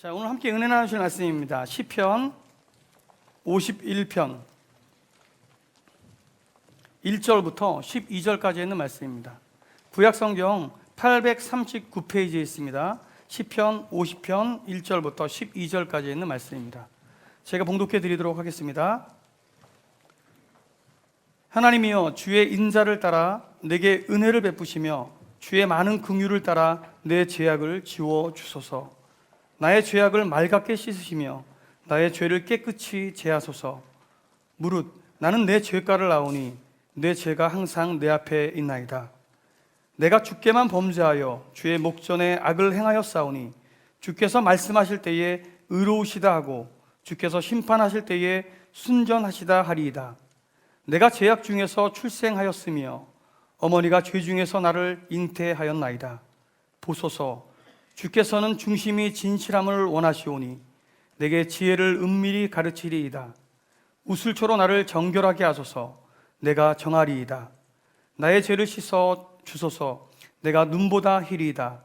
자, 오늘 함께 은혜 나누실 말씀입니다. 시편 51편 1절부터 12절까지 있는 말씀입니다. 구약성경 839페이지에 있습니다. 시편 50편 1절부터 12절까지 있는 말씀입니다. 제가 봉독해 드리도록 하겠습니다. 하나님이여, 주의 인자를 따라 내게 은혜를 베푸시며 주의 많은 긍휼을 따라 내 죄악을 지워 주소서. 나의 죄악을 맑게 씻으시며 나의 죄를 깨끗이 제하소서. 무릇 나는 내 죄가를 아오니 내 죄가 항상 내 앞에 있나이다. 내가 주께만 범죄하여 주의 목전에 악을 행하였사오니 주께서 말씀하실 때에 의로우시다 하고 주께서 심판하실 때에 순전하시다 하리이다. 내가 죄악 중에서 출생하였으며 어머니가 죄 중에서 나를 잉태하였나이다. 보소서, 주께서는 중심이 진실함을 원하시오니 내게 지혜를 은밀히 가르치리이다. 우슬초로 나를 정결하게 하소서. 내가 정하리이다. 나의 죄를 씻어 주소서. 내가 눈보다 희리이다.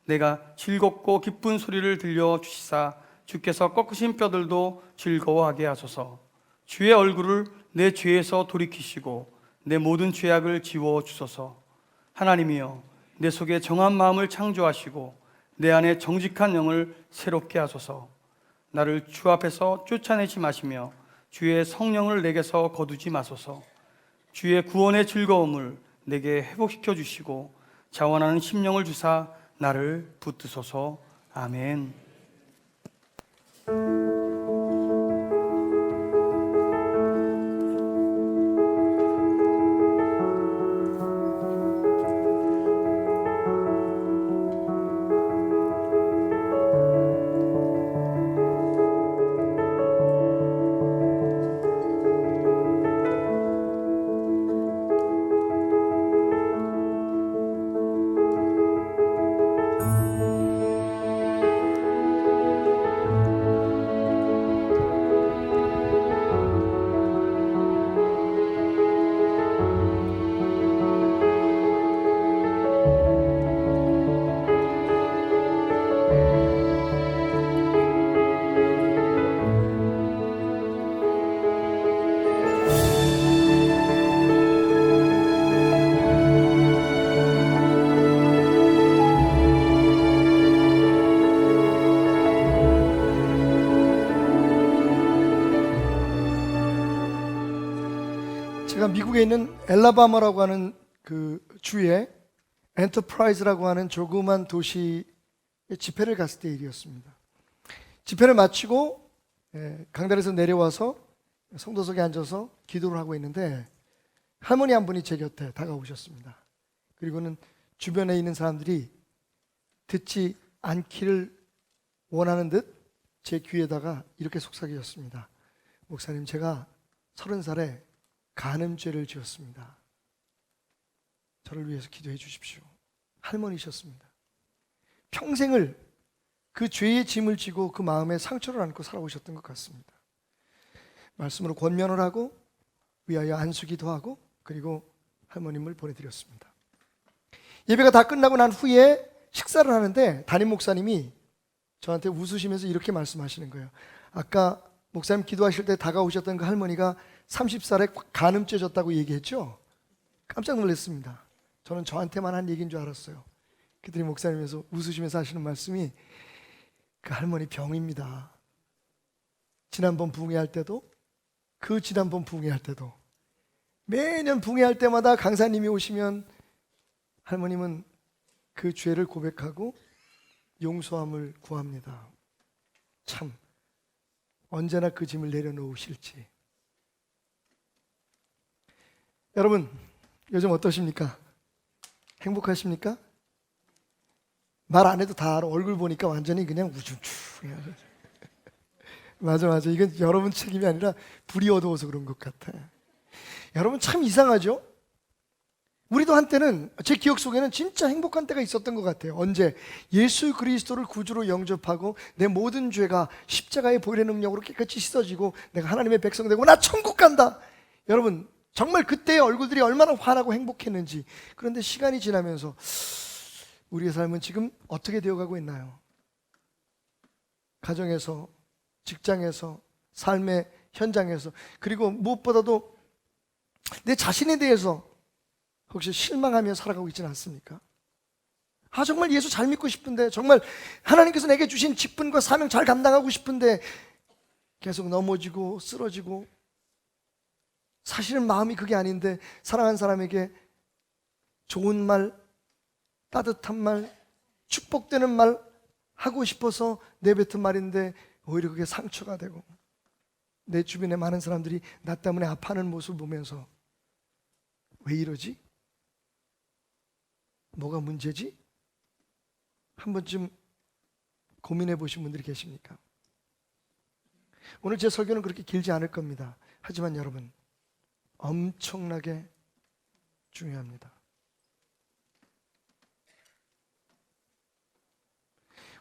내가 즐겁고 기쁜 소리를 들려 주시사 주께서 꺾으신 뼈들도 즐거워하게 하소서. 주의 얼굴을 내 죄에서 돌이키시고 내 모든 죄악을 지워 주소서. 하나님이여, 내 속에 정한 마음을 창조하시고 내 안에 정직한 영을 새롭게 하소서. 나를 주 앞에서 쫓아내지 마시며 주의 성령을 내게서 거두지 마소서. 주의 구원의 즐거움을 내게 회복시켜 주시고 자원하는 심령을 주사 나를 붙드소서. 아멘. 제가 미국에 있는 엘라바마라고 하는 그 주에 엔터프라이즈라고 하는 조그만 도시에 집회를 갔을 때 일이었습니다. 집회를 마치고 강단에서 내려와서 성도석에 앉아서 기도를 하고 있는데 할머니 한 분이 제 곁에 다가오셨습니다. 그리고는 주변에 있는 사람들이 듣지 않기를 원하는 듯 제 귀에다가 이렇게 속삭이셨습니다. 목사님, 제가 30살에 간음죄를 지었습니다. 저를 위해서 기도해 주십시오. 할머니셨습니다. 평생을 그 죄의 짐을 지고 그 마음에 상처를 안고 살아오셨던 것 같습니다. 말씀으로 권면을 하고 위하여 안수기도 하고 그리고 할머님을 보내드렸습니다. 예배가 다 끝나고 난 후에 식사를 하는데 담임 목사님이 저한테 웃으시면서 이렇게 말씀하시는 거예요. 아까 목사님 기도하실 때 다가오셨던 그 할머니가 30살에 간음죄 졌다고 얘기했죠? 깜짝 놀랐습니다. 저는 저한테만 한 얘기인 줄 알았어요. 그랬더니 목사님께서 웃으시면서 하시는 말씀이 그 할머니 병입니다. 지난번 붕괴할 때도 그 지난번 붕괴할 때도 매년 붕괴할 때마다 강사님이 오시면 할머님은 그 죄를 고백하고 용서함을 구합니다. 참 언제나 그 짐을 내려놓으실지. 여러분, 요즘 어떠십니까? 행복하십니까? 말 안 해도 다 알아. 얼굴 보니까 완전히 그냥 우중충. 맞아. 이건 여러분 책임이 아니라 불이 어두워서 그런 것 같아. 여러분, 참 이상하죠? 우리도 한때는, 제 기억 속에는 진짜 행복한 때가 있었던 것 같아요. 언제? 예수 그리스도를 구주로 영접하고 내 모든 죄가 십자가의 보혈의 능력으로 깨끗이 씻어지고 내가 하나님의 백성 되고 나 천국 간다. 여러분, 정말 그때의 얼굴들이 얼마나 환하고 행복했는지. 그런데 시간이 지나면서 우리의 삶은 지금 어떻게 되어가고 있나요? 가정에서, 직장에서, 삶의 현장에서, 그리고 무엇보다도 내 자신에 대해서 혹시 실망하며 살아가고 있지는 않습니까? 정말 예수 잘 믿고 싶은데, 정말 하나님께서 내게 주신 직분과 사명 잘 감당하고 싶은데 계속 넘어지고 쓰러지고, 사실은 마음이 그게 아닌데 사랑하는 사람에게 좋은 말, 따뜻한 말, 축복되는 말 하고 싶어서 내뱉은 말인데 오히려 그게 상처가 되고, 내 주변에 많은 사람들이 나 때문에 아파하는 모습을 보면서 왜 이러지? 뭐가 문제지? 한 번쯤 고민해 보신 분들이 계십니까? 오늘 제 설교는 그렇게 길지 않을 겁니다. 하지만 여러분, 엄청나게 중요합니다.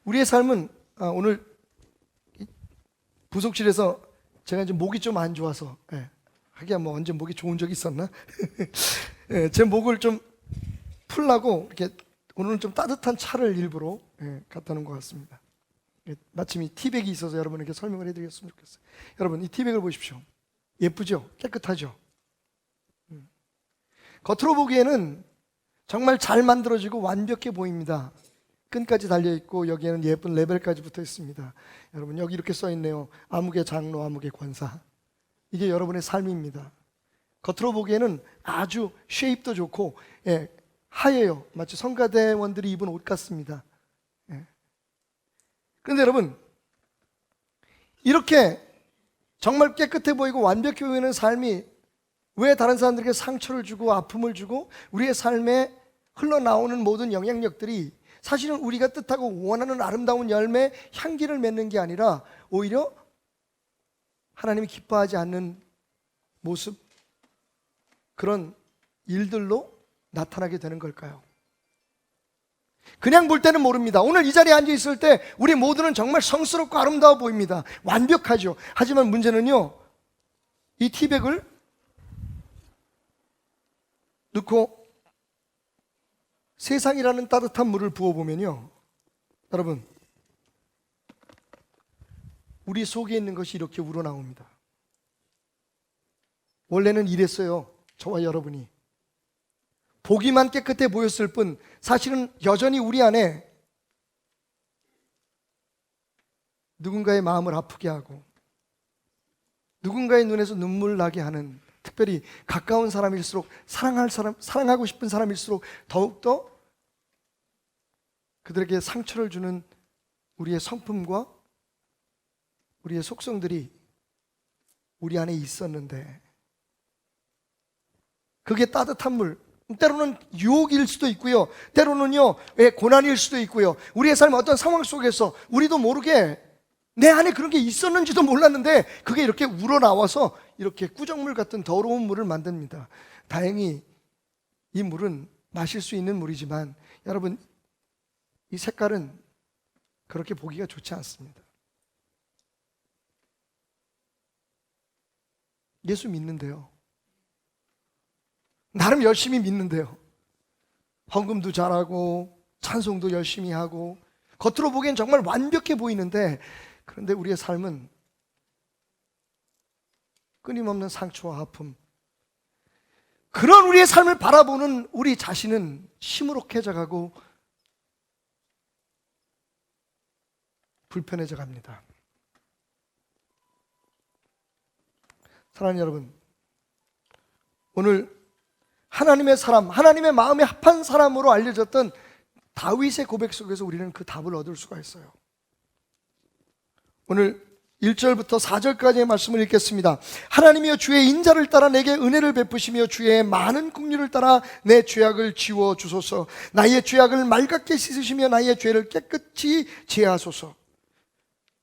우리의 삶은 오늘 부속실에서 제가 이제 목이 좀 안 좋아서, 하기야 뭐 언제 목이 좋은 적이 있었나? 제 목을 좀 풀라고 이렇게 오늘은 좀 따뜻한 차를 일부러 갖다 놓은 것 같습니다. 마침 이 티백이 있어서 여러분에게 설명을 해드리겠으면 좋겠어요. 여러분, 이 티백을 보십시오. 예쁘죠? 깨끗하죠? 겉으로 보기에는 정말 잘 만들어지고 완벽해 보입니다. 끈까지 달려있고 여기에는 예쁜 레벨까지 붙어 있습니다. 여러분, 여기 이렇게 써 있네요. 아무개 장로, 아무개 권사. 이게 여러분의 삶입니다. 겉으로 보기에는 아주 쉐입도 좋고, 하얘요. 마치 성가대원들이 입은 옷 같습니다. 그런데 여러분, 이렇게 정말 깨끗해 보이고 완벽해 보이는 삶이 왜 다른 사람들에게 상처를 주고 아픔을 주고 우리의 삶에 흘러나오는 모든 영향력들이 사실은 우리가 뜻하고 원하는 아름다운 열매, 향기를 맺는 게 아니라 오히려 하나님이 기뻐하지 않는 모습, 그런 일들로 나타나게 되는 걸까요? 그냥 볼 때는 모릅니다. 오늘 이 자리에 앉아 있을 때 우리 모두는 정말 성스럽고 아름다워 보입니다. 완벽하죠. 하지만 문제는요, 이 티백을 넣고 세상이라는 따뜻한 물을 부어보면요, 여러분, 우리 속에 있는 것이 이렇게 우러나옵니다. 원래는 이랬어요. 저와 여러분이 보기만 깨끗해 보였을 뿐 사실은 여전히 우리 안에 누군가의 마음을 아프게 하고 누군가의 눈에서 눈물 나게 하는, 특별히 가까운 사람일수록, 사랑하고 싶은 사람일수록 더욱더 그들에게 상처를 주는 우리의 성품과 우리의 속성들이 우리 안에 있었는데, 그게 따뜻한 물, 때로는 유혹일 수도 있고요, 때로는요 고난일 수도 있고요, 우리의 삶의 어떤 상황 속에서 우리도 모르게 내 안에 그런 게 있었는지도 몰랐는데 그게 이렇게 우러나와서 이렇게 꾸정물 같은 더러운 물을 만듭니다. 다행히 이 물은 마실 수 있는 물이지만 여러분, 이 색깔은 그렇게 보기가 좋지 않습니다. 예수 믿는데요, 나름 열심히 믿는데요, 헌금도 잘하고 찬송도 열심히 하고 겉으로 보기엔 정말 완벽해 보이는데, 그런데 우리의 삶은 끊임없는 상처와 아픔, 그런 우리의 삶을 바라보는 우리 자신은 시무룩해져 가고 불편해져 갑니다. 사랑하는 여러분, 오늘 하나님의 사람, 하나님의 마음에 합한 사람으로 알려졌던 다윗의 고백 속에서 우리는 그 답을 얻을 수가 있어요. 오늘 1절부터 4절까지의 말씀을 읽겠습니다. 하나님이여, 주의 인자를 따라 내게 은혜를 베푸시며 주의 많은 긍휼을 따라 내 죄악을 지워 주소서. 나의 죄악을 맑게 씻으시며 나의 죄를 깨끗이 제하소서.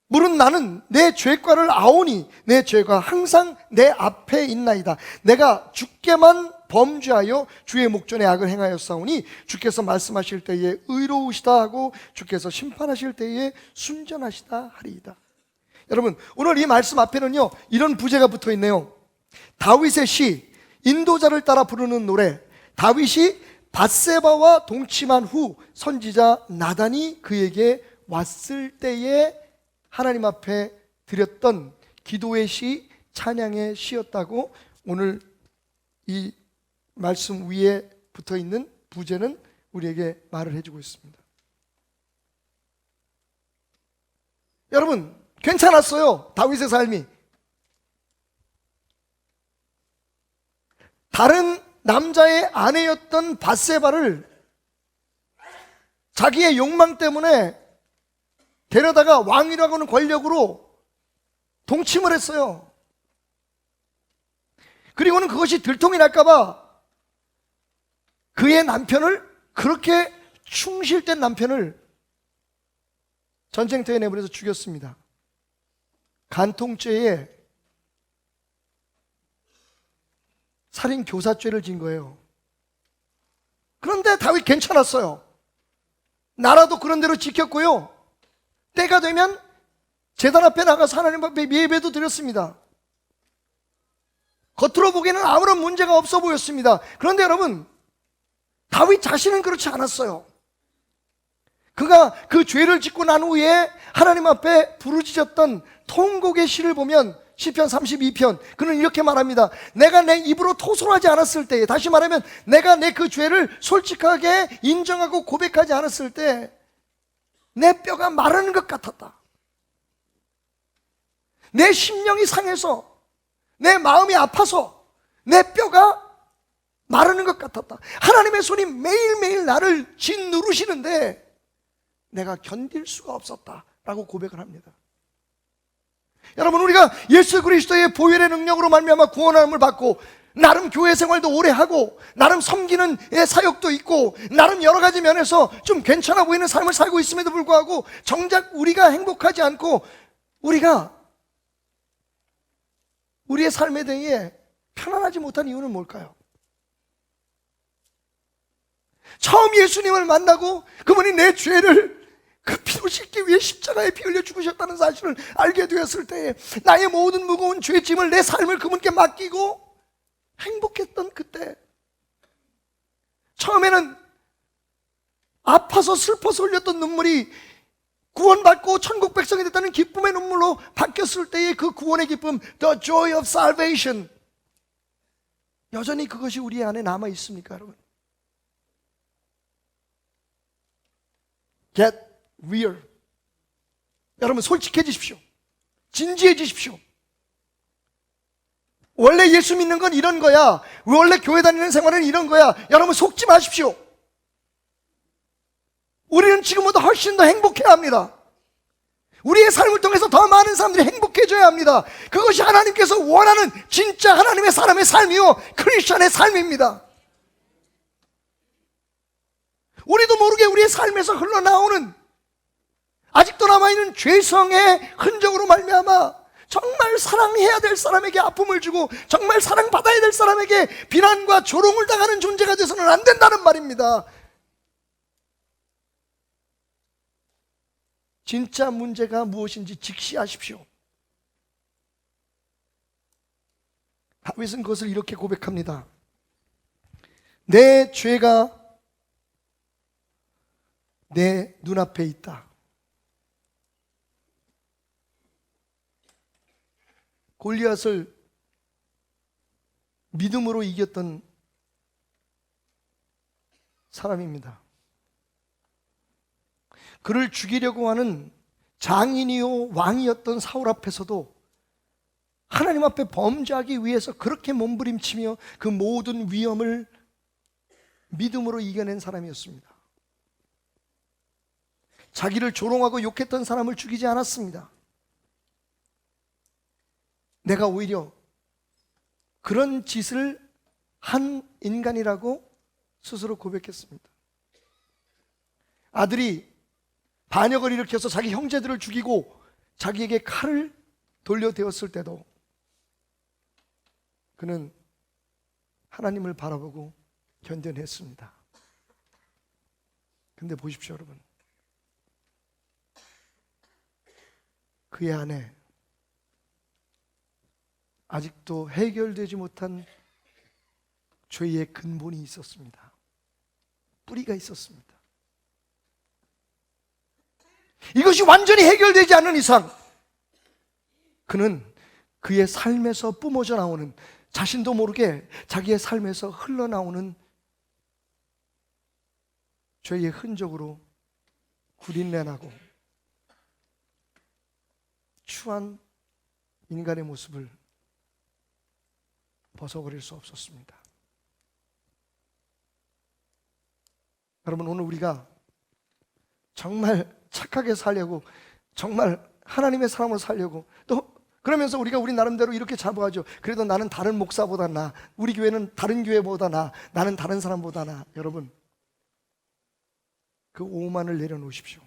물은 나는 내 죄과를 아오니 내 죄가 항상 내 앞에 있나이다. 내가 주께만 범죄하여 주의 목전에 악을 행하였사오니 주께서 말씀하실 때에 의로우시다 하고 주께서 심판하실 때에 순전하시다 하리이다. 여러분, 오늘 이 말씀 앞에는요 이런 부제가 붙어 있네요. 다윗의 시, 인도자를 따라 부르는 노래. 다윗이 밧세바와 동침한 후 선지자 나단이 그에게 왔을 때의 하나님 앞에 드렸던 기도의 시, 찬양의 시였다고 오늘 이 말씀 위에 붙어 있는 부제는 우리에게 말을 해주고 있습니다. 여러분, 괜찮았어요. 다윗의 삶이. 다른 남자의 아내였던 밧세바를 자기의 욕망 때문에 데려다가 왕이라고 하는 권력으로 동침을 했어요. 그리고는 그것이 들통이 날까봐 그의 남편을, 그렇게 충실된 남편을 전쟁터에 내보내서 죽였습니다. 간통죄에 살인 교사죄를 진 거예요. 그런데 다윗 괜찮았어요. 나라도 그런 대로 지켰고요. 때가 되면 제단 앞에 나가서 하나님 앞에 예배도 드렸습니다. 겉으로 보기에는 아무런 문제가 없어 보였습니다. 그런데 여러분, 다윗 자신은 그렇지 않았어요. 그가 그 죄를 짓고 난 후에 하나님 앞에 부르짖었던 통곡의 시를 보면 시편 32편, 그는 이렇게 말합니다. 내가 내 입으로 토설하지 않았을 때에, 다시 말하면 내가 내 그 죄를 솔직하게 인정하고 고백하지 않았을 때 내 뼈가 마르는 것 같았다. 내 심령이 상해서, 내 마음이 아파서 내 뼈가 마르는 것 같았다. 하나님의 손이 매일매일 나를 짓누르시는데 내가 견딜 수가 없었다 라고 고백을 합니다. 여러분, 우리가 예수 그리스도의 보혈의 능력으로 말미암아 구원함을 받고 나름 교회 생활도 오래 하고 나름 섬기는 사역도 있고 나름 여러 가지 면에서 좀 괜찮아 보이는 삶을 살고 있음에도 불구하고 정작 우리가 행복하지 않고 우리가 우리의 삶에 대해 편안하지 못한 이유는 뭘까요? 처음 예수님을 만나고 그분이 내 죄를 그 피로 씻기 위해 십자가에 피 흘려 죽으셨다는 사실을 알게 되었을 때에 나의 모든 무거운 죄짐을, 내 삶을 그분께 맡기고 행복했던 그때, 처음에는 아파서 슬퍼서 흘렸던 눈물이 구원받고 천국 백성이 됐다는 기쁨의 눈물로 바뀌었을 때의 그 구원의 기쁨, The joy of salvation, 여전히 그것이 우리 안에 남아 있습니까, 여러분? Get real. 여러분, 솔직해지십시오. 진지해지십시오. 원래 예수 믿는 건 이런 거야, 원래 교회 다니는 생활은 이런 거야, 여러분 속지 마십시오. 우리는 지금보다 훨씬 더 행복해야 합니다. 우리의 삶을 통해서 더 많은 사람들이 행복해져야 합니다. 그것이 하나님께서 원하는 진짜 하나님의 사람의 삶이요, 크리스천의 삶입니다. 우리도 모르게 우리의 삶에서 흘러나오는 아직도 남아있는 죄성의 흔적으로 말미암아 정말 사랑해야 될 사람에게 아픔을 주고 정말 사랑받아야 될 사람에게 비난과 조롱을 당하는 존재가 돼서는 안 된다는 말입니다. 진짜 문제가 무엇인지 직시하십시오. 다윗은 그것을 이렇게 고백합니다. 내 죄가 내 눈앞에 있다. 골리앗을 믿음으로 이겼던 사람입니다. 그를 죽이려고 하는 장인이요 왕이었던 사울 앞에서도 하나님 앞에 범죄하기 위해서 그렇게 몸부림치며 그 모든 위험을 믿음으로 이겨낸 사람이었습니다. 자기를 조롱하고 욕했던 사람을 죽이지 않았습니다. 내가 오히려 그런 짓을 한 인간이라고 스스로 고백했습니다. 아들이 반역을 일으켜서 자기 형제들을 죽이고 자기에게 칼을 돌려대었을 때도 그는 하나님을 바라보고 견뎌냈습니다. 근데 보십시오, 여러분. 그의 안에 아직도 해결되지 못한 죄의 근본이 있었습니다. 뿌리가 있었습니다. 이것이 완전히 해결되지 않는 이상, 그는 그의 삶에서 뿜어져 나오는, 자신도 모르게 자기의 삶에서 흘러나오는 죄의 흔적으로 구린내나고 추한 인간의 모습을 벗어버릴 수 없었습니다. 여러분, 오늘 우리가 정말 착하게 살려고, 정말 하나님의 사람으로 살려고, 또 그러면서 우리가 우리 나름대로 이렇게 자부하죠. 그래도 나는 다른 목사보다 나아, 우리 교회는 다른 교회보다 나아, 나는 다른 사람보다 나아. 여러분, 그 오만을 내려놓으십시오.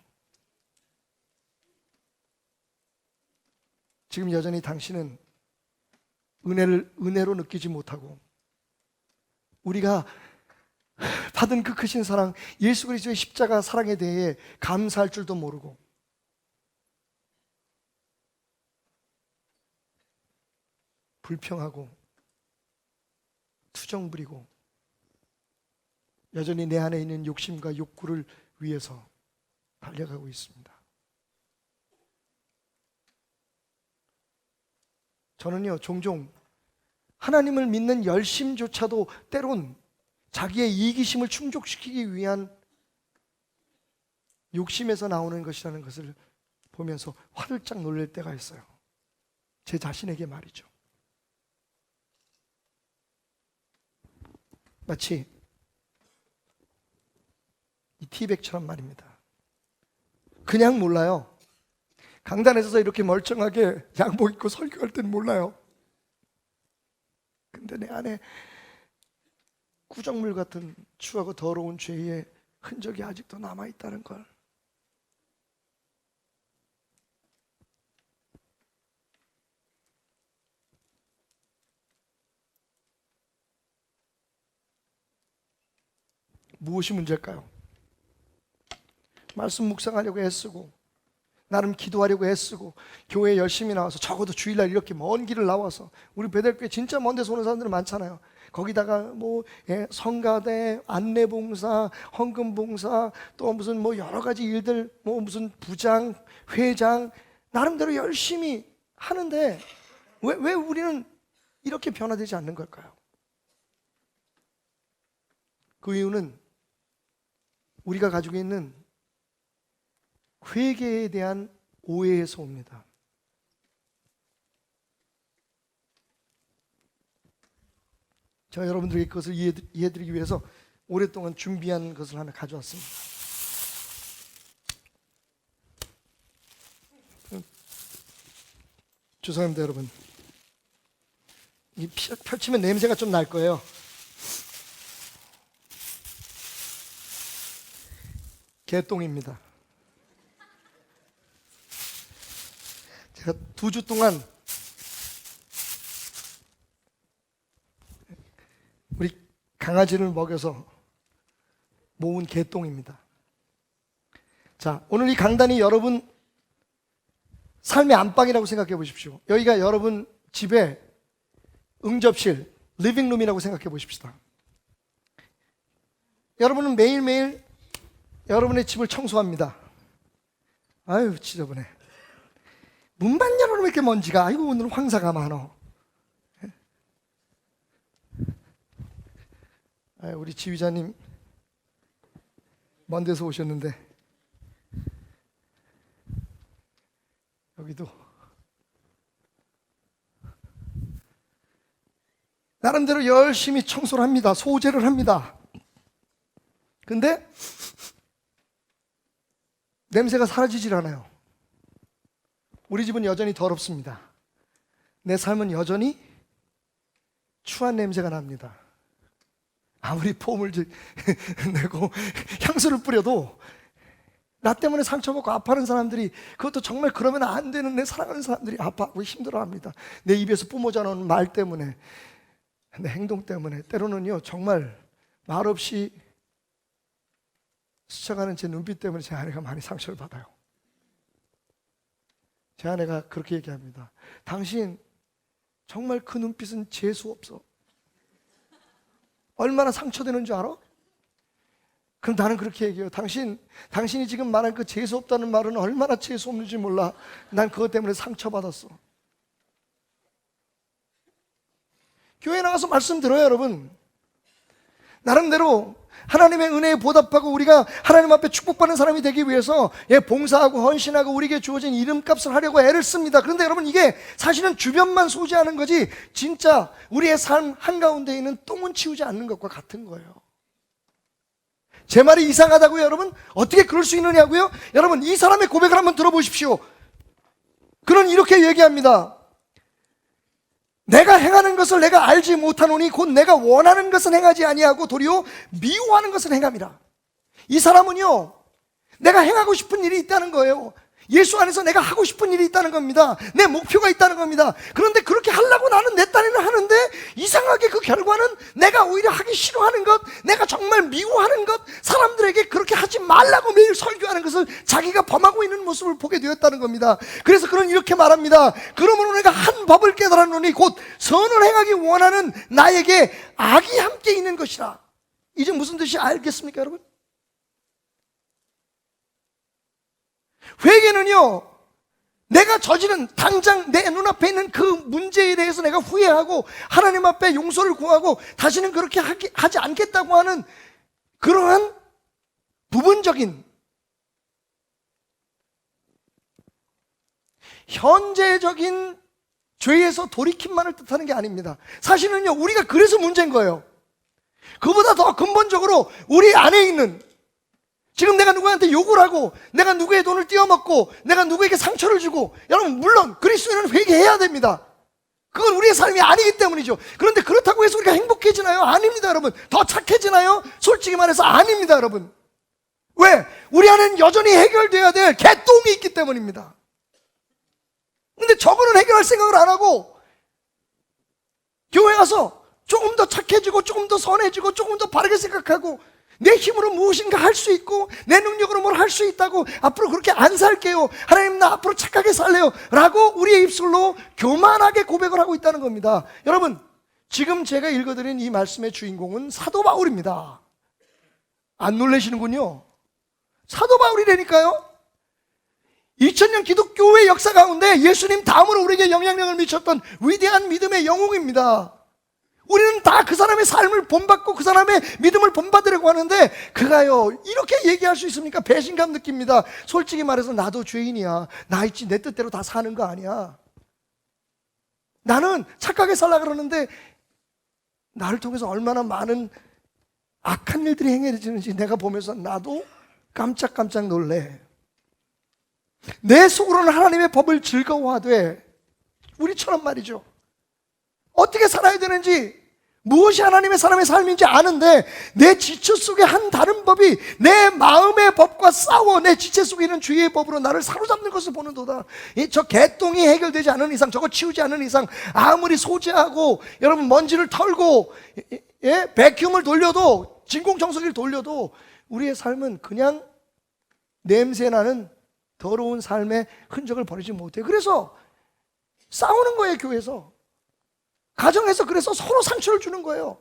지금 여전히 당신은 은혜로 느끼지 못하고, 우리가 받은 그 크신 사랑, 예수 그리스도의 십자가 사랑에 대해 감사할 줄도 모르고, 불평하고 투정 부리고 여전히 내 안에 있는 욕심과 욕구를 위해서 달려가고 있습니다. 저는요, 종종 하나님을 믿는 열심조차도 때론 자기의 이기심을 충족시키기 위한 욕심에서 나오는 것이라는 것을 보면서 화들짝 놀랄 때가 있어요. 제 자신에게 말이죠. 마치 이 티백처럼 말입니다. 그냥 몰라요. 강단에 서서 이렇게 멀쩡하게 양복 입고 설교할 땐 몰라요. 근데 내 안에 구정물 같은 추하고 더러운 죄의 흔적이 아직도 남아있다는 걸, 무엇이 문제일까요? 말씀 묵상하려고 애쓰고, 나름 기도하려고 애쓰고, 교회에 열심히 나와서, 적어도 주일날 이렇게 먼 길을 나와서, 우리 베델교회 진짜 먼 데서 오는 사람들 많잖아요. 거기다가 성가대, 안내봉사, 헌금봉사, 또 무슨 여러 가지 일들, 무슨 부장, 회장, 나름대로 열심히 하는데 왜 우리는 이렇게 변화되지 않는 걸까요? 그 이유는 우리가 가지고 있는 회개에 대한 오해에서 옵니다. 제가 여러분들에게 그것을 이해드리기 위해서 오랫동안 준비한 것을 하나 가져왔습니다. 죄송합니다, 여러분. 이 펼치면 냄새가 좀 날 거예요. 개똥입니다. 제가 2주 동안 우리 강아지를 먹여서 모은 개똥입니다. 자, 오늘 이 강단이 여러분 삶의 안방이라고 생각해 보십시오. 여기가 여러분 집의 응접실, 리빙룸이라고 생각해 보십시다. 여러분은 매일매일 여러분의 집을 청소합니다. 아유, 지저분해. 문만 열어놓으면 이렇게 먼지가, 아이고, 오늘은 황사가 많어. 아유, 우리 지휘자님 먼 데서 오셨는데 여기도 나름대로 열심히 청소를 합니다. 소재를 합니다. 근데 냄새가 사라지질 않아요. 우리 집은 여전히 더럽습니다. 내 삶은 여전히 추한 냄새가 납니다. 아무리 폼을 내고 향수를 뿌려도 나 때문에 상처받고 아파하는 사람들이, 그것도 정말 그러면 안 되는 내 사랑하는 사람들이 아파하고 힘들어합니다. 내 입에서 뿜어져 나오는 말 때문에, 내 행동 때문에, 때로는요 정말 말없이 스쳐가는 제 눈빛 때문에 제 아내가 많이 상처를 받아요. 제 아내가 그렇게 얘기합니다. 당신 정말 그 눈빛은 재수 없어. 얼마나 상처되는 줄 알아? 그럼 나는 그렇게 얘기해요. 당신이 지금 말한 그 재수 없다는 말은 얼마나 재수 없는지 몰라. 난 그것 때문에 상처받았어. 교회 나가서 말씀 들어요, 여러분. 나름대로 하나님의 은혜에 보답하고 우리가 하나님 앞에 축복받는 사람이 되기 위해서 봉사하고 헌신하고 우리에게 주어진 이름값을 하려고 애를 씁니다. 그런데 여러분, 이게 사실은 주변만 소지하는 거지 진짜 우리의 삶 한가운데 있는 똥은 치우지 않는 것과 같은 거예요. 제 말이 이상하다고요, 여러분? 어떻게 그럴 수 있느냐고요? 여러분, 이 사람의 고백을 한번 들어보십시오. 그는 이렇게 얘기합니다. 내가 행하는 것을 내가 알지 못하노니 곧 내가 원하는 것은 행하지 아니하고 도리어 미워하는 것을 행함이라. 이 사람은요, 내가 행하고 싶은 일이 있다는 거예요. 예수 안에서 내가 하고 싶은 일이 있다는 겁니다. 내 목표가 있다는 겁니다. 그런데 그렇게 하려고 나는 내 딴에는 하는데 이상하게 그 결과는 내가 오히려 하기 싫어하는 것, 내가 정말 미워하는 것, 사람들에게 그렇게 하지 말라고 매일 설교하는 것을 자기가 범하고 있는 모습을 보게 되었다는 겁니다. 그래서 그는 이렇게 말합니다. 그러므로 내가 한 법을 깨달았노니 곧 선을 행하기 원하는 나에게 악이 함께 있는 것이라. 이제 무슨 뜻이 알겠습니까, 여러분? 회개는요, 내가 저지른 당장 내 눈앞에 있는 그 문제에 대해서 내가 후회하고 하나님 앞에 용서를 구하고 다시는 그렇게 하지 않겠다고 하는 그러한 부분적인 현재적인 죄에서 돌이킴만을 뜻하는 게 아닙니다. 사실은요, 우리가 그래서 문제인 거예요. 그보다 더 근본적으로 우리 안에 있는, 지금 내가 누구한테 욕을 하고 내가 누구의 돈을 떼어먹고 내가 누구에게 상처를 주고, 여러분 물론 그리스도인은 회개해야 됩니다. 그건 우리의 삶이 아니기 때문이죠. 그런데 그렇다고 해서 우리가 행복해지나요? 아닙니다, 여러분. 더 착해지나요? 솔직히 말해서 아닙니다, 여러분. 왜? 우리 안에는 여전히 해결돼야 될 개똥이 있기 때문입니다. 근데 저거는 해결할 생각을 안 하고 교회 가서 조금 더 착해지고 조금 더 선해지고 조금 더 바르게 생각하고 내 힘으로 무엇인가 할 수 있고 내 능력으로 뭘 할 수 있다고, 앞으로 그렇게 안 살게요, 하나님 나 앞으로 착하게 살래요 라고 우리의 입술로 교만하게 고백을 하고 있다는 겁니다. 여러분, 지금 제가 읽어드린 이 말씀의 주인공은 사도 바울입니다. 안 놀라시는군요. 사도 바울이라니까요. 2000년 기독교의 역사 가운데 예수님 다음으로 우리에게 영향력을 미쳤던 위대한 믿음의 영웅입니다. 우리는 다 그 사람의 삶을 본받고 그 사람의 믿음을 본받으려고 하는데 그가요, 이렇게 얘기할 수 있습니까? 배신감 느낍니다. 솔직히 말해서 나도 죄인이야. 나 있지, 내 뜻대로 다 사는 거 아니야. 나는 착하게 살려고 그러는데 나를 통해서 얼마나 많은 악한 일들이 행해지는지 내가 보면서 나도 깜짝깜짝 놀래. 내 속으로는 하나님의 법을 즐거워하되, 우리처럼 말이죠, 어떻게 살아야 되는지, 무엇이 하나님의 사람의 삶인지 아는데 내 지체 속에 한 다른 법이 내 마음의 법과 싸워 내 지체 속에 있는 죄의 법으로 나를 사로잡는 것을 보는도다. 저 개똥이 해결되지 않은 이상, 저거 치우지 않은 이상 아무리 소재하고 여러분 먼지를 털고 백큐음을 돌려도, 진공청소기를 돌려도 우리의 삶은 그냥 냄새나는 더러운 삶의 흔적을 버리지 못해요. 그래서 싸우는 거예요, 교회에서. 가정에서. 그래서 서로 상처를 주는 거예요.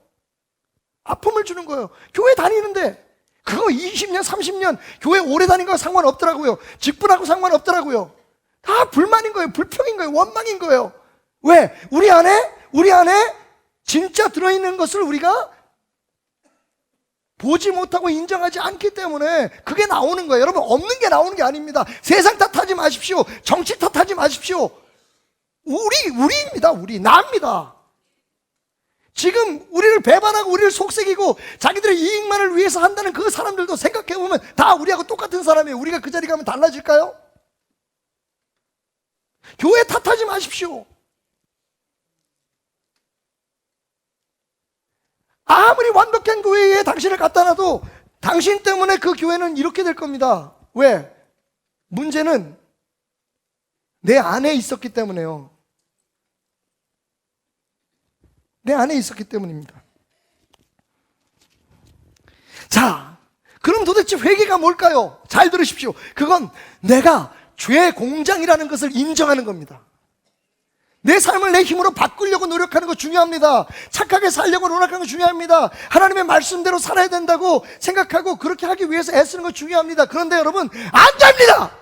아픔을 주는 거예요. 교회 다니는데 그거 20년 30년 교회 오래 다닌 거 상관없더라고요. 직분하고 상관없더라고요. 다 불만인 거예요. 불평인 거예요. 원망인 거예요. 왜? 우리 안에 진짜 들어있는 것을 우리가 보지 못하고 인정하지 않기 때문에 그게 나오는 거예요. 여러분, 없는 게 나오는 게 아닙니다. 세상 탓하지 마십시오. 정치 탓하지 마십시오. 우리입니다. 나입니다. 지금 우리를 배반하고 우리를 속삭이고 자기들의 이익만을 위해서 한다는 그 사람들도 생각해보면 다 우리하고 똑같은 사람이에요. 우리가 그 자리 가면 달라질까요? 교회 탓하지 마십시오. 아무리 완벽한 교회에 당신을 갖다 놔도 당신 때문에 그 교회는 이렇게 될 겁니다. 왜? 문제는 내 안에 있었기 때문에요. 내 안에 있었기 때문입니다. 자, 그럼 도대체 회개가 뭘까요? 잘 들으십시오. 그건 내가 죄의 공장이라는 것을 인정하는 겁니다. 내 삶을 내 힘으로 바꾸려고 노력하는 거 중요합니다. 착하게 살려고 노력하는 거 중요합니다. 하나님의 말씀대로 살아야 된다고 생각하고 그렇게 하기 위해서 애쓰는 거 중요합니다. 그런데 여러분, 안 됩니다.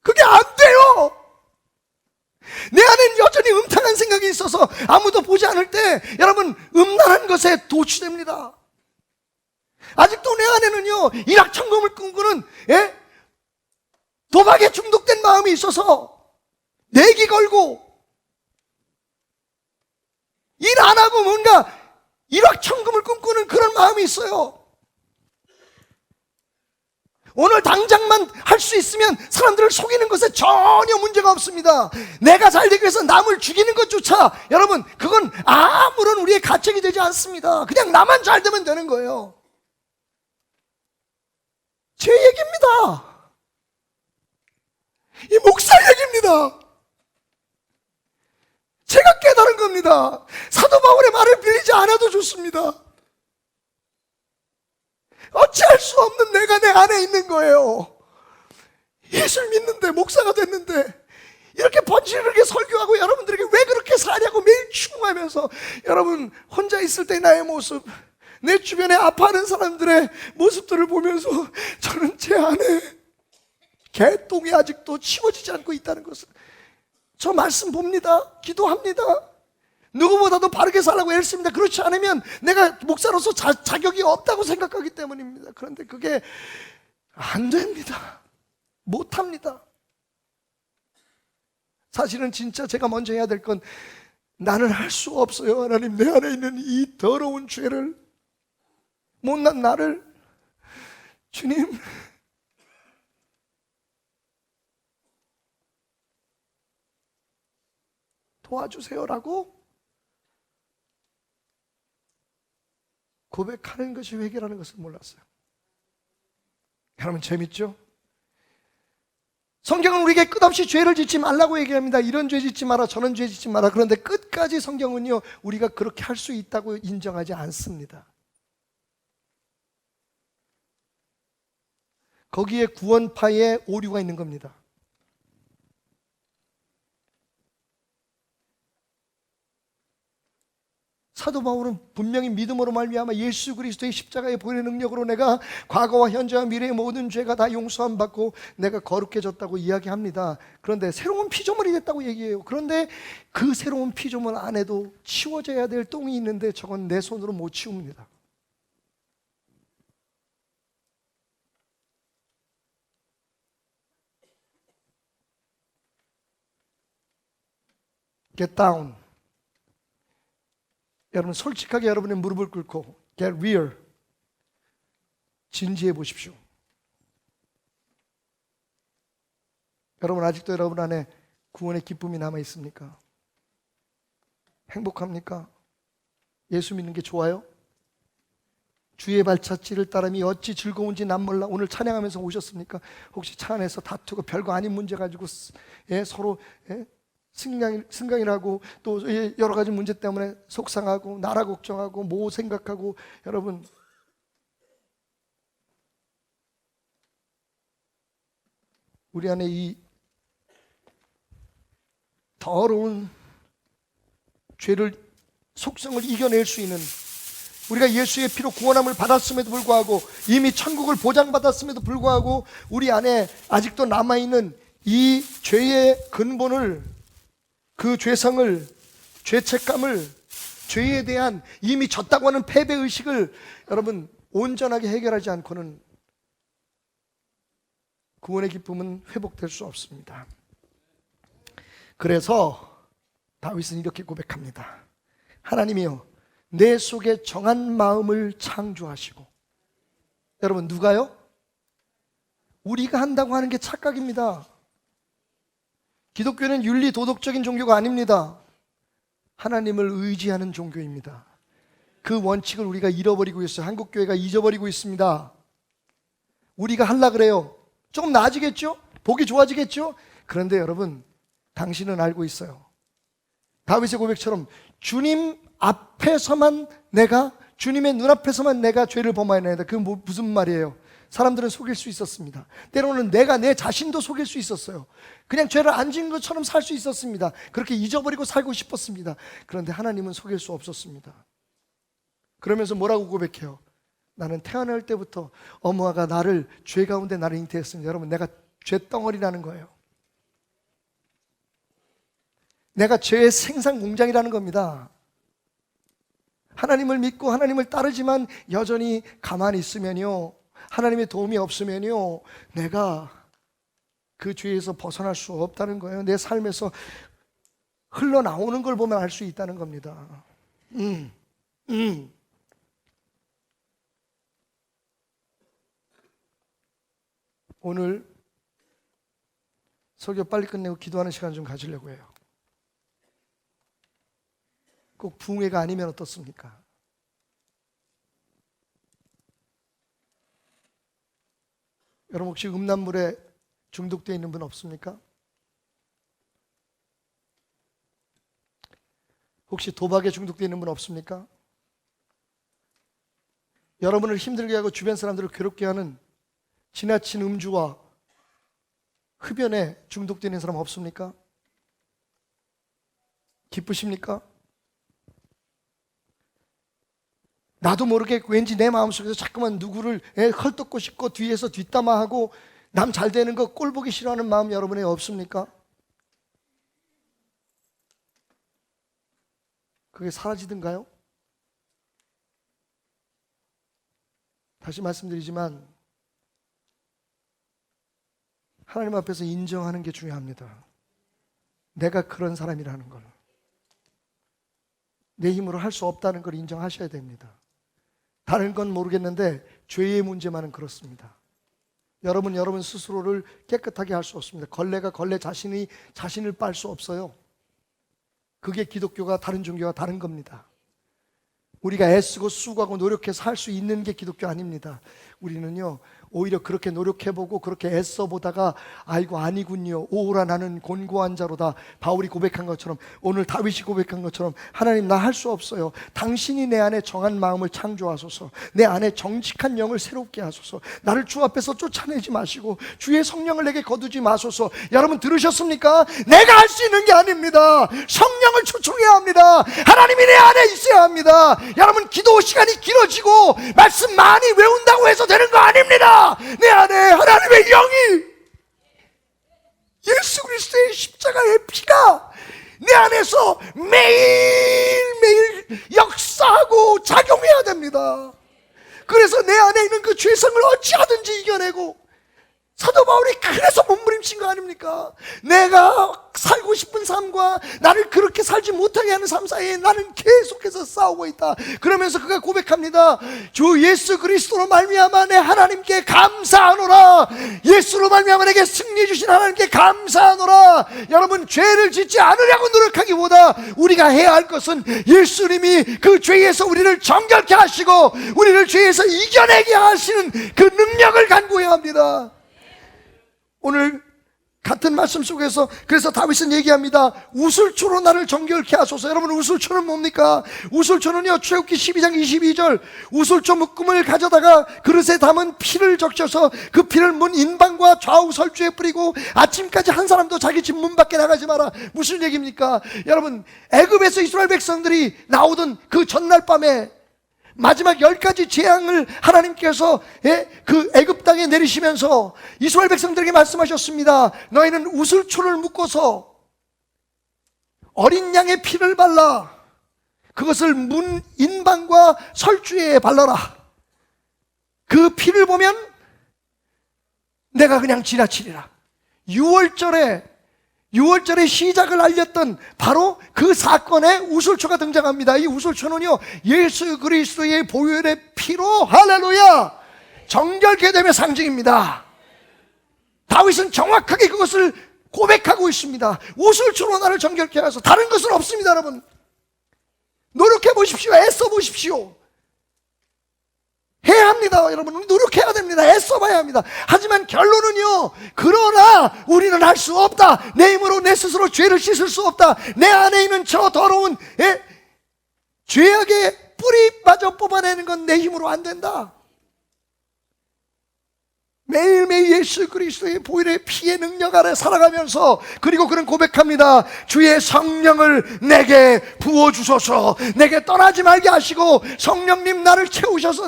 그게 안 돼요. 내 안엔 여전히 음탕한 생각이 있어서 아무도 보지 않을 때 여러분 음란한 것에 도취됩니다. 아직도 내 안에는요 일확천금을 꿈꾸는 도박에 중독된 마음이 있어서 내기 걸고 일 안 하고 뭔가 일확천금을 꿈꾸는 그런 마음이 있어요. 오늘 당장만 할 수 있으면 사람들을 속이는 것에 전혀 문제가 없습니다. 내가 잘 되기 위해서 남을 죽이는 것조차 여러분 그건 아무런 우리의 가책이 되지 않습니다. 그냥 나만 잘 되면 되는 거예요. 제 얘기입니다. 이 목사 얘기입니다. 제가 깨달은 겁니다. 사도 바울의 말을 빌리지 않아도 좋습니다. 어찌할 수 없는 내가 내 안에 있는 거예요. 예수를 믿는데 목사가 됐는데 이렇게 번지르게 설교하고 여러분들에게 왜 그렇게 사냐고 매일 추궁하면서 여러분 혼자 있을 때 나의 모습, 내 주변에 아파하는 사람들의 모습들을 보면서 저는 제 안에 개똥이 아직도 치워지지 않고 있다는 것을, 저 말씀 봅니다. 기도합니다. 누구보다도 바르게 살라고 애를 씁니다. 그렇지 않으면 내가 목사로서 자격이 없다고 생각하기 때문입니다. 그런데 그게 안 됩니다. 못합니다. 사실은 진짜 제가 먼저 해야 될 건 나는 할 수 없어요. 하나님, 내 안에 있는 이 더러운 죄를, 못난 나를 주님 도와주세요라고 고백하는 것이 회개라는 것을 몰랐어요. 여러분 재밌죠? 성경은 우리에게 끝없이 죄를 짓지 말라고 얘기합니다. 이런 죄 짓지 마라, 저런 죄 짓지 마라. 그런데 끝까지 성경은요 우리가 그렇게 할 수 있다고 인정하지 않습니다. 거기에 구원파의 오류가 있는 겁니다. 사도 바울은 분명히 믿음으로 말미암아 예수 그리스도의 십자가의 보혈의 능력으로 내가 과거와 현재와 미래의 모든 죄가 다 용서함 받고 내가 거룩해졌다고 이야기합니다. 그런데 새로운 피조물이 됐다고 얘기해요. 그런데 그 새로운 피조물 안에도 치워져야 될 똥이 있는데 저건 내 손으로 못 치웁니다. Get down. 여러분 솔직하게 여러분의 무릎을 꿇고 get real, 진지해 보십시오. 여러분 아직도 여러분 안에 구원의 기쁨이 남아 있습니까? 행복합니까? 예수 믿는 게 좋아요? 주의 발자취를 따름이 어찌 즐거운지 난 몰라. 오늘 찬양하면서 오셨습니까? 혹시 차 안에서 다투고 별거 아닌 문제 가지고 서로 승강이라고 또 여러 가지 문제 때문에 속상하고 나라 걱정하고 뭐 생각하고, 여러분 우리 안에 이 더러운 죄를, 속성을 이겨낼 수 있는, 우리가 예수의 피로 구원함을 받았음에도 불구하고 이미 천국을 보장받았음에도 불구하고 우리 안에 아직도 남아있는 이 죄의 근본을, 그 죄성을, 죄책감을, 죄에 대한 이미 졌다고 하는 패배의식을 여러분 온전하게 해결하지 않고는 구원의 기쁨은 회복될 수 없습니다. 그래서 다윗은 이렇게 고백합니다. 하나님이여 내 속에 정한 마음을 창조하시고. 여러분 누가요? 우리가 한다고 하는 게 착각입니다. 기독교는 윤리 도덕적인 종교가 아닙니다. 하나님을 의지하는 종교입니다. 그 원칙을 우리가 잃어버리고 있어요. 한국교회가 잊어버리고 있습니다. 우리가 하려고 그래요. 조금 나아지겠죠? 보기 좋아지겠죠? 그런데 여러분 당신은 알고 있어요. 다윗의 고백처럼 주님 앞에서만 내가, 주님의 눈앞에서만 내가 죄를 범하여야 한다. 그건 무슨 말이에요? 사람들은 속일 수 있었습니다. 때로는 내가 내 자신도 속일 수 있었어요. 그냥 죄를 안 지은 것처럼 살 수 있었습니다. 그렇게 잊어버리고 살고 싶었습니다. 그런데 하나님은 속일 수 없었습니다. 그러면서 뭐라고 고백해요? 나는 태어날 때부터 어머가 나를, 죄 가운데 나를 잉태했습니다. 여러분 내가 죄덩어리라는 거예요. 내가 죄의 생산 공장이라는 겁니다. 하나님을 믿고 하나님을 따르지만 여전히 가만히 있으면요, 하나님의 도움이 없으면요, 내가 그 죄에서 벗어날 수 없다는 거예요. 내 삶에서 흘러나오는 걸 보면 알 수 있다는 겁니다. 오늘 설교 빨리 끝내고 기도하는 시간 좀 가지려고 해요. 꼭 부흥회가 아니면 어떻습니까? 여러분 혹시 음란물에 중독되어 있는 분 없습니까? 혹시 도박에 중독되어 있는 분 없습니까? 여러분을 힘들게 하고 주변 사람들을 괴롭게 하는 지나친 음주와 흡연에 중독되어 있는 사람 없습니까? 기쁘십니까? 나도 모르게 왠지 내 마음속에서 자꾸만 누구를 헐뜯고 싶고 뒤에서 뒷담화하고 남 잘 되는 거 꼴 보기 싫어하는 마음 여러분에 없습니까? 그게 사라지던가요? 다시 말씀드리지만 하나님 앞에서 인정하는 게 중요합니다. 내가 그런 사람이라는 걸, 내 힘으로 할 수 없다는 걸 인정하셔야 됩니다. 다른 건 모르겠는데 죄의 문제만은 그렇습니다. 여러분 스스로를 깨끗하게 할 수 없습니다. 걸레가 걸레 자신을 빨 수 없어요. 그게 기독교가 다른 종교와 다른 겁니다. 우리가 애쓰고 수고하고 노력해서 할 수 있는 게 기독교 아닙니다. 우리는요, 오히려 그렇게 노력해보고 그렇게 애써보다가 아이고 아니군요, 오호라 나는 곤고한 자로다, 바울이 고백한 것처럼, 오늘 다윗이 고백한 것처럼, 하나님 나 할 수 없어요. 당신이 내 안에 정한 마음을 창조하소서, 내 안에 정직한 영을 새롭게 하소서, 나를 주 앞에서 쫓아내지 마시고 주의 성령을 내게 거두지 마소서. 여러분 들으셨습니까? 내가 할 수 있는 게 아닙니다. 성령을 초청해야 합니다. 하나님이 내 안에 있어야 합니다. 여러분 기도 시간이 길어지고 말씀 많이 외운다고 해서 되는 거 아닙니다. 내 안에 하나님의 영이, 예수 그리스도의 십자가의 피가 내 안에서 매일매일 역사하고 작용해야 됩니다. 그래서 내 안에 있는 그 죄성을 어찌하든지 이겨내고, 사도 바울이 그래서 몸부림친 거 아닙니까? 내가 살고 싶은 삶과 나를 그렇게 살지 못하게 하는 삶 사이에 나는 계속해서 싸우고 있다. 그러면서 그가 고백합니다. 주 예수 그리스도로 말미암아 내 하나님께 감사하노라. 예수로 말미암아 내게 승리 주신 하나님께 감사하노라. 여러분 죄를 짓지 않으려고 노력하기보다 우리가 해야 할 것은 예수님이 그 죄에서 우리를 정결케 하시고 우리를 죄에서 이겨내게 하시는 그 능력을 간구해야 합니다. 오늘 같은 말씀 속에서 그래서 다윗은 얘기합니다. 우슬초로 나를 정결케 하소서. 여러분 우슬초는 뭡니까? 우슬초는요, 출애굽기 12장 22절, 우슬초 묶음을 가져다가 그릇에 담은 피를 적셔서 그 피를 문 인방과 좌우 설주에 뿌리고 아침까지 한 사람도 자기 집 문 밖에 나가지 마라. 무슨 얘기입니까? 여러분 애굽에서 이스라엘 백성들이 나오던 그 전날 밤에 마지막 10가지 재앙을 하나님께서 그 애굽 땅에 내리시면서 이스라엘 백성들에게 말씀하셨습니다. 너희는 우슬초를 묶어서 어린 양의 피를 발라 그것을 문 인방과 설주에 발라라. 그 피를 보면 내가 그냥 지나치리라. 6월절의 시작을 알렸던 바로 그 사건에 우슬초가 등장합니다. 이 우슬초는요, 예수 그리스도의 보혈의 피로, 할렐루야, 정결케 됨의 상징입니다. 다윗은 정확하게 그것을 고백하고 있습니다. 우슬초로 나를 정결케 하소서. 다른 것은 없습니다. 여러분 노력해 보십시오. 애써 보십시오. 해야 합니다. 여러분 노력해야 됩니다. 애써봐야 합니다. 하지만 결론은요, 그러나 우리는 할 수 없다. 내 힘으로 내 스스로 죄를 씻을 수 없다. 내 안에 있는 저 더러운 죄악의 뿌리마저 뽑아내는 건 내 힘으로 안 된다. 매일매일 예수 그리스도의 보혈의 피의 능력 아래 살아가면서, 그리고 그는 고백합니다. 주의 성령을 내게 부어주소서. 내게 떠나지 말게 하시고 성령님 나를 채우셔서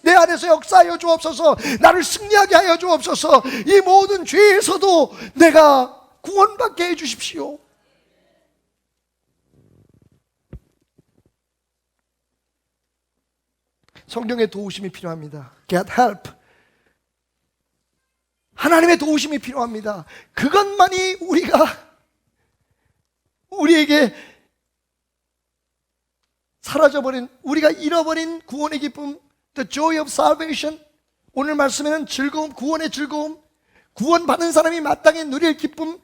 내 안에서 역사하여 주옵소서. 나를 승리하게 하여 주옵소서. 이 모든 죄에서도 내가 구원받게 해주십시오. 성령의 도우심이 필요합니다. Get help. 하나님의 도우심이 필요합니다. 그것만이 우리에게 사라져버린, 우리가 잃어버린 구원의 기쁨, the joy of salvation, 오늘 말씀에는 즐거움, 구원의 즐거움, 구원받은 사람이 마땅히 누릴 기쁨,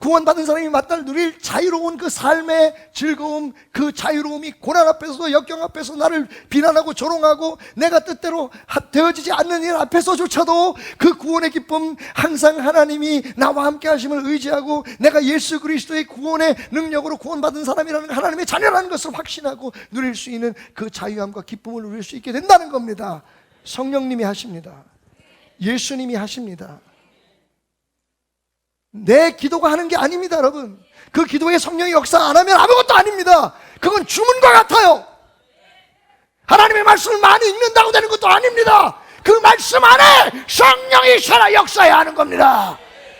구원받은 사람이 마땅히 누릴 자유로운 그 삶의 즐거움, 그 자유로움이 고난 앞에서도, 역경 앞에서 나를 비난하고 조롱하고 내가 뜻대로 되어지지 않는 일 앞에서조차도 그 구원의 기쁨, 항상 하나님이 나와 함께 하심을 의지하고 내가 예수 그리스도의 구원의 능력으로 구원받은 사람이라는, 하나님의 자녀라는 것을 확신하고 누릴 수 있는 그 자유함과 기쁨을 누릴 수 있게 된다는 겁니다. 성령님이 하십니다. 예수님이 하십니다. 내 기도가 하는 게 아닙니다, 여러분. 그 기도에 성령이 역사 안 하면 아무것도 아닙니다. 그건 주문과 같아요. 하나님의 말씀을 많이 읽는다고 되는 것도 아닙니다. 그 말씀 안에 성령이 살아 역사해야 하는 겁니다.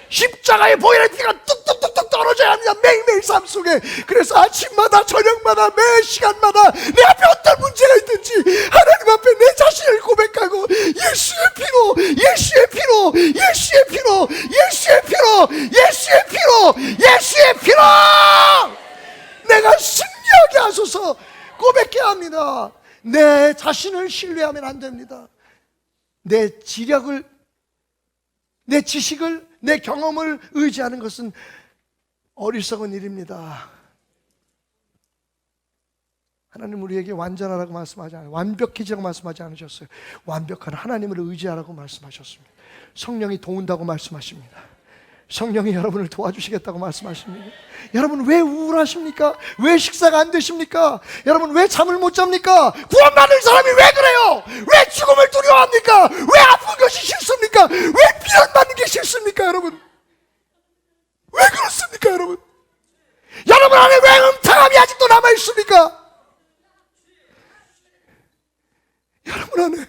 십자가의 보혈의 피가 뚝뚝뚝뚝 떨어져야 합니다. 매일매일 삶 속에. 그래서 아침마다 저녁마다 매 시간마다 내 앞에 어떤 문제가 있든지 하나님 앞에 내 자신을 고백하고 예수의 피로, 예수의 피로, 예수의 피로, 예수의 피로, 예수의 피로, 예수의 피로 내가 승리하게 하소서 고백해야 합니다. 내 자신을 신뢰하면 안 됩니다. 내 지력을, 내 지식을, 내 경험을 의지하는 것은 어리석은 일입니다. 하나님 우리에게 완전하라고 말씀하지 않아요. 완벽해지라고 말씀하지 않으셨어요. 완벽한 하나님을 의지하라고 말씀하셨습니다. 성령이 도운다고 말씀하십니다. 성령이 여러분을 도와주시겠다고 말씀하십니다. 여러분 왜 우울하십니까? 왜 식사가 안 되십니까? 여러분 왜 잠을 못 잡니까? 구원받은 사람이 왜 그래요? 왜 죽음을 두려워합니까? 왜 아픈 것이 싫습니까? 왜 비난받는 게 싫습니까, 여러분? 왜 그렇습니까, 여러분? 여러분 안에 왜 음탕함이 아직도 남아있습니까? 여러분 안에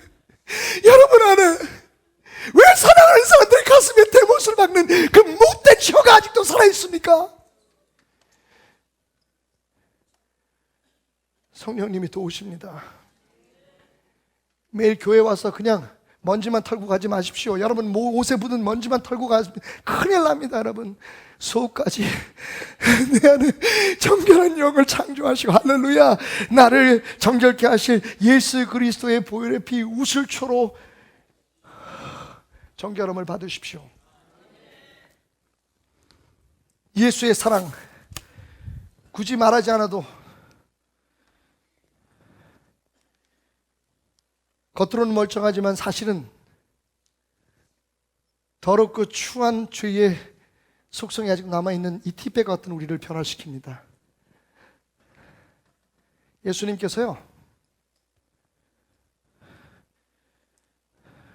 왜 사랑하는 사람들의 가슴에 대못을 박는 그 못된 혀가 아직도 살아있습니까? 성령님이 도우십니다. 매일 교회 와서 그냥 먼지만 털고 가지 마십시오. 여러분 옷에 묻은 먼지만 털고 가시면 큰일 납니다. 여러분 속까지 내 안에 정결한 영을 창조하시고 할렐루야, 나를 정결케 하실 예수 그리스도의 보혈의 피 우슬초로 정결함을 받으십시오. 예수의 사랑 굳이 말하지 않아도 겉으로는 멀쩡하지만 사실은 더럽고 추한 죄의 속성이 아직 남아있는 이 티백 같은 우리를 변화시킵니다. 예수님께서요,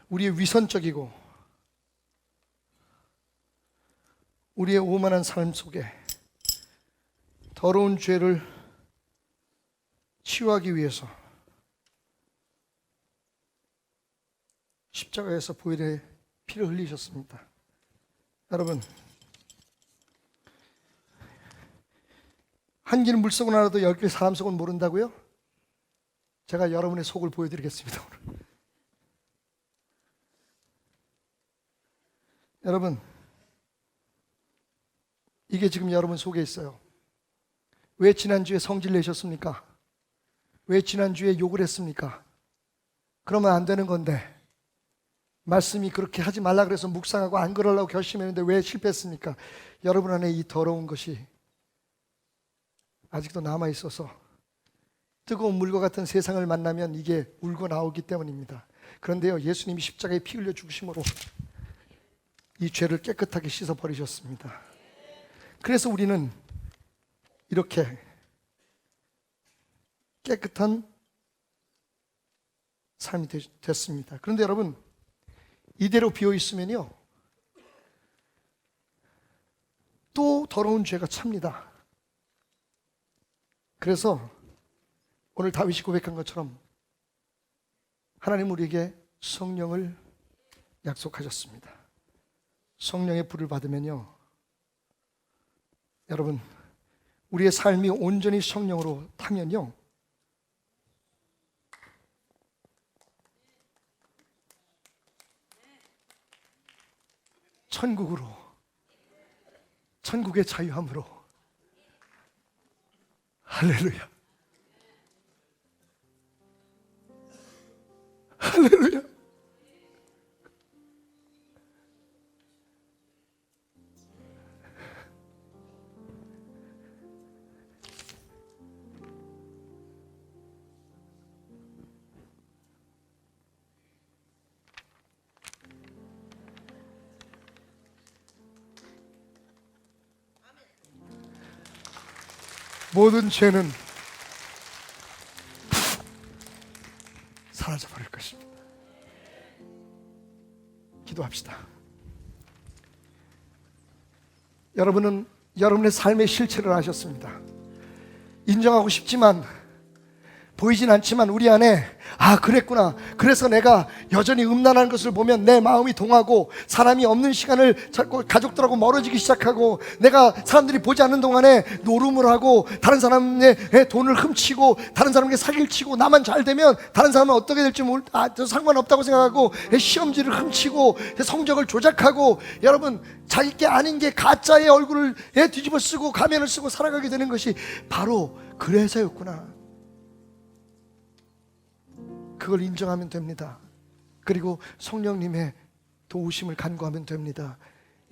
우리의 위선적이고 우리의 오만한 삶 속에 더러운 죄를 치유하기 위해서 십자가에서 보혈의 피를 흘리셨습니다. 여러분, 한 길은 물속은 알아도 10길 사람 속은 모른다고요? 제가 여러분의 속을 보여드리겠습니다. 오늘. 여러분, 이게 지금 여러분 속에 있어요. 왜 지난주에 성질 내셨습니까? 왜 지난주에 욕을 했습니까? 그러면 안 되는 건데, 말씀이 그렇게 하지 말라 그래서 묵상하고 안 그러려고 결심했는데 왜 실패했습니까? 여러분 안에 이 더러운 것이 아직도 남아있어서 뜨거운 물과 같은 세상을 만나면 이게 울고 나오기 때문입니다. 그런데요, 예수님이 십자가에 피 흘려 죽으심으로 이 죄를 깨끗하게 씻어버리셨습니다. 그래서 우리는 이렇게 깨끗한 삶이 됐습니다. 그런데 여러분, 이대로 비어있으면요 또 더러운 죄가 찹니다. 그래서 오늘 다윗이 고백한 것처럼 하나님 우리에게 성령을 약속하셨습니다. 성령의 불을 받으면요, 여러분 우리의 삶이 온전히 성령으로 타면요 천국으로, 천국의 자유함으로. 할렐루야. 할렐루야. 모든 죄는 사라져 버릴 것입니다. 기도합시다. 여러분은 여러분의 삶의 실체를 아셨습니다. 인정하고 싶지만, 보이진 않지만 우리 안에 그랬구나. 그래서 내가 여전히 음란한 것을 보면 내 마음이 동하고 사람이 없는 시간을 자꾸 가족들하고 멀어지기 시작하고, 내가 사람들이 보지 않는 동안에 노름을 하고 다른 사람의 돈을 훔치고 다른 사람에게 사기를 치고, 나만 잘 되면 다른 사람은 어떻게 될지 상관없다고 생각하고 시험지를 훔치고 성적을 조작하고, 여러분 자기 게 아닌 게 가짜의 얼굴을 뒤집어 쓰고 가면을 쓰고 살아가게 되는 것이 바로 그래서였구나. 그걸 인정하면 됩니다. 그리고 성령님의 도우심을 간구하면 됩니다.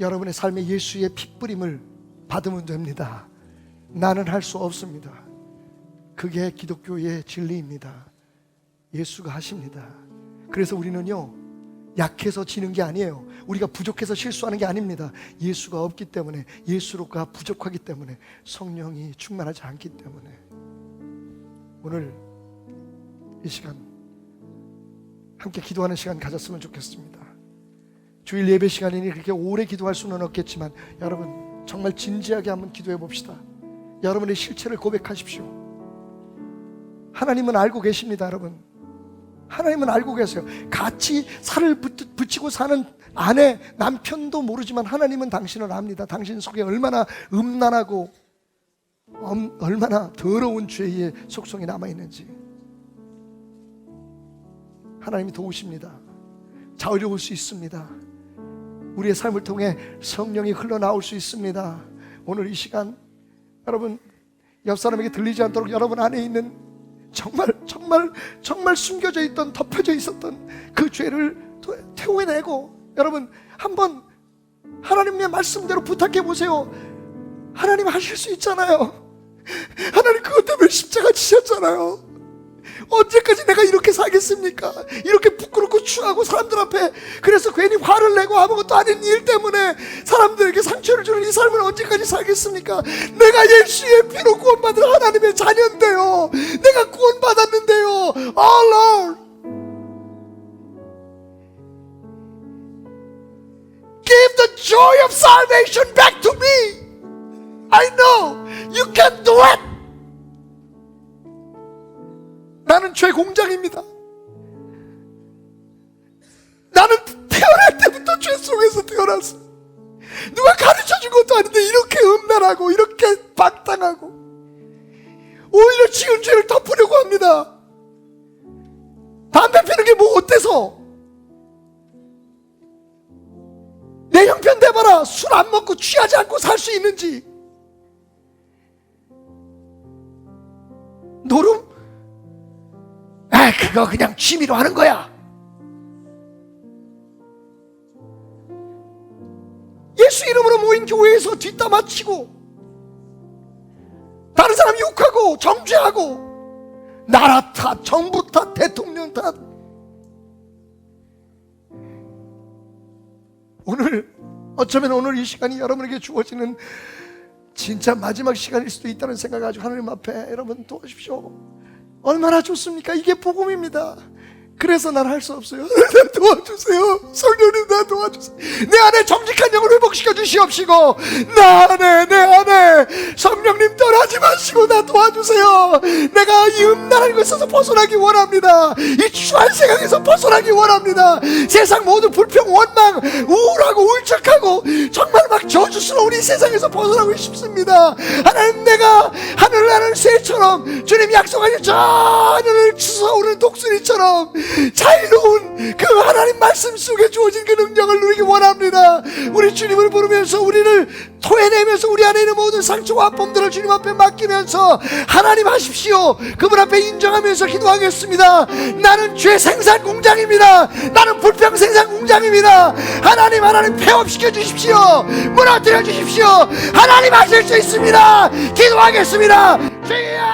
여러분의 삶에 예수의 핏부림을 받으면 됩니다. 나는 할 수 없습니다. 그게 기독교의 진리입니다. 예수가 하십니다. 그래서 우리는요, 약해서 지는 게 아니에요. 우리가 부족해서 실수하는 게 아닙니다. 예수가 없기 때문에, 예수가 부족하기 때문에, 성령이 충만하지 않기 때문에. 오늘 이 시간 함께 기도하는 시간 가졌으면 좋겠습니다. 주일 예배 시간이니 그렇게 오래 기도할 수는 없겠지만, 여러분 정말 진지하게 한번 기도해 봅시다. 여러분의 실체를 고백하십시오. 하나님은 알고 계십니다. 여러분, 하나님은 알고 계세요. 같이 살을 붙이고 사는 아내, 남편도 모르지만 하나님은 당신을 압니다. 당신 속에 얼마나 음란하고 얼마나 더러운 죄의 속성이 남아있는지 하나님이 도우십니다. 자유로울 수 있습니다. 우리의 삶을 통해 성령이 흘러나올 수 있습니다. 오늘 이 시간 여러분, 옆 사람에게 들리지 않도록 여러분 안에 있는 정말 숨겨져 있던, 덮여져 있었던 그 죄를 태워내고, 여러분 한번 하나님의 말씀대로 부탁해 보세요. 하나님 하실 수 있잖아요. 하나님 그것 때문에 십자가 지셨잖아요. 언제까지 내가 이렇게 살겠습니까? 이렇게 부끄럽고 추하고 사람들 앞에, 그래서 괜히 화를 내고 아무것도 아닌 일 때문에 사람들에게 상처를 주는 이 삶을 언제까지 살겠습니까? 내가 예수의 피로 구원받은 하나님의 자녀인데요, 내가 구원받았는데요. Oh Lord, give the joy of salvation back to me. I know you can do it. 나는 죄 공장입니다. 나는 태어날 때부터 죄 속에서 태어났어. 누가 가르쳐준 것도 아닌데 이렇게 음란하고 이렇게 방탕하고 오히려 지은 죄를 덮으려고 합니다. 담배 피는 게 뭐 어때서? 내 형편 대봐라. 술 안 먹고 취하지 않고 살 수 있는지. 노름? 그거 그냥 취미로 하는 거야. 예수 이름으로 모인 교회에서 뒷담화 치고 다른 사람 욕하고 정죄하고 나라 탓, 정부 탓, 대통령 탓. 어쩌면 오늘 이 시간이 여러분에게 주어지는 진짜 마지막 시간일 수도 있다는 생각을 가지고 하나님 앞에 여러분 도와주십시오. 얼마나 좋습니까? 이게 복음입니다. 그래서 난 할 수 없어요. 나 도와주세요. 성령님 나 도와주세요. 내 안에 정직한 영을 회복시켜 주시옵시고, 내 안에 성령님 하지 마시고 나 도와주세요. 내가 이 음란한 것에서 벗어나기 원합니다. 이 추한 생각에서 벗어나기 원합니다. 세상 모든 불평, 원망, 우울하고 울적하고 정말 막 저주스러운 이 세상에서 벗어나고 싶습니다. 하나님, 내가 하늘 나는 새처럼 주님 약속하신 저 하늘을 치솟아오르는 독수리처럼 자유로운 그 하나님 말씀 속에 주어진 그 능력을 누리기 원합니다. 우리 주님을 부르면서 우리를 토해내면서 우리 안에 있는 모든 상처와 아픔들을 주님 앞에 맡기면서 하나님 하십시오. 그분 앞에 인정하면서 기도하겠습니다. 나는 죄 생산 공장입니다. 나는 불평 생산 공장입니다. 하나님 폐업시켜 주십시오. 무너뜨려 주십시오. 하나님 하실 수 있습니다. 기도하겠습니다. 주여!